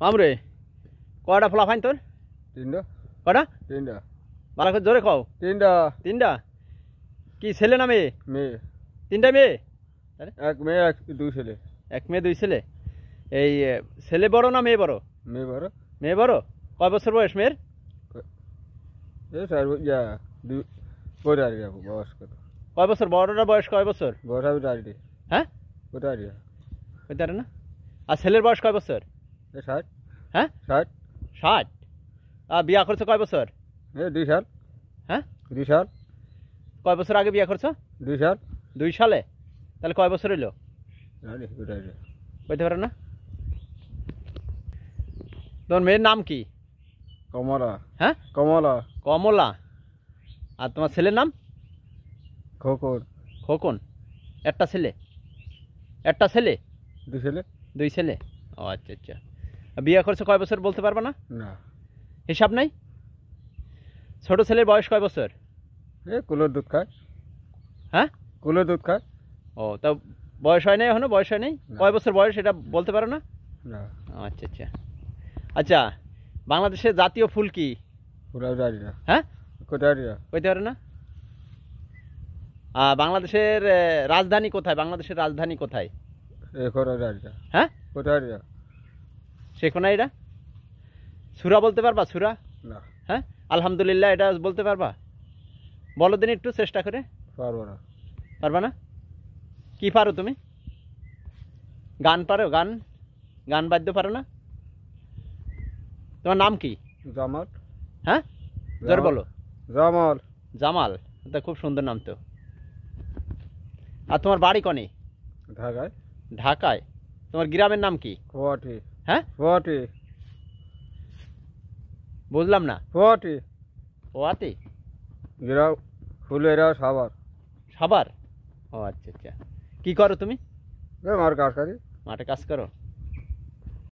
মামরে কয়টা ফলা ফাইন তোর? তিনটা। কয়টা? তিনটা। ভালো করে জোরে কও। তিনটা। তিনটা? কি ছেলে না মেয়ে? মেয়ে। তিনটা মেয়ে? এক মেয়ে এক দুই ছেলে। এক মেয়ে দুই ছেলে। এই ছেলে বড় না মেয়ে বড়? মেয়ে বড়। মেয়ে বড়। কয় বছর বয়স মেয়ের? এই চার দুই কোটারি বয়স কত? কয় বছর? বড়টা বয়স কয় বছর? বয়স আমি চারটি। হ্যাঁ কোটারি। হইতে পারে না। আর ছেলের বয়স কয় বছর? 60। হ্যাঁ 60। 60। আর বিয়া করছো কয় বছর? 2 সাল। হ্যাঁ 2 সাল। কয় বছর আগে বিয়া করছো? 2 সাল। 2 সালে? তাহলে কয় বছর হইলো? জানি কোটারি। হইতে পারে না। তোমার মেয়ের নাম কি? কমলা। হ্যাঁ কমলা। কমলা। আর তোমার ছেলের নাম? খোকন। খোকন। একটা ছেলে? একটা ছেলে? দুই ছেলে। দুই ছেলে। ও আচ্ছা আচ্ছা। বিয়ে করছো কয় বছর বলতে পারবা না? না। হিসাব নাই? ছোট ছেলের বয়স কয় বছর? কুলোর দুধ খায়। হ্যাঁ কুলোর দুধ খায়। ও তা বয়স হয় নাই এখনো? বয়স হয় নাই? কয় বছর বয়স এটা বলতে পারো না? না। আচ্ছা আচ্ছা। আচ্ছা বাংলাদেশের জাতীয় ফুল কি? পুরা জানি না। হ্যাঁ কোটারি। কইতে পারে না। বাংলাদেশের রাজধানী কোথায়? বাংলাদেশের রাজধানী কোথায়? এখনো জানি না। হ্যাঁ কোটারি। শেখো না এটা? সুরা বলতে পারবা? সুরা? না। হ্যাঁ আলহামদুলিল্লাহ এটা বলতে পারবা? বলো দিন একটু চেষ্টা করে। পারবো না। পারবা না? কি পারো তুমি? গান পারো? গান গান বাদ্য পারো না? তোমার নাম কি? জামাল। হ্যাঁ জোর বলো। জামাল। জামাল। তা খুব সুন্দর নাম তো। আর তোমার বাড়ি কনে? ঢাকায়। ঢাকায়। তোমার গ্রামের নাম কি? ফোয়াটি। হ্যাঁ ফোয়াটি। বুঝলাম না। ফোয়াটি। ওয়াতে? গ্রাম ফুলেরা সাবার। সাবার? ও আচ্ছা আচ্ছা। কি করো তুমি? মার কাজ করি। মাঠে কাজ করো?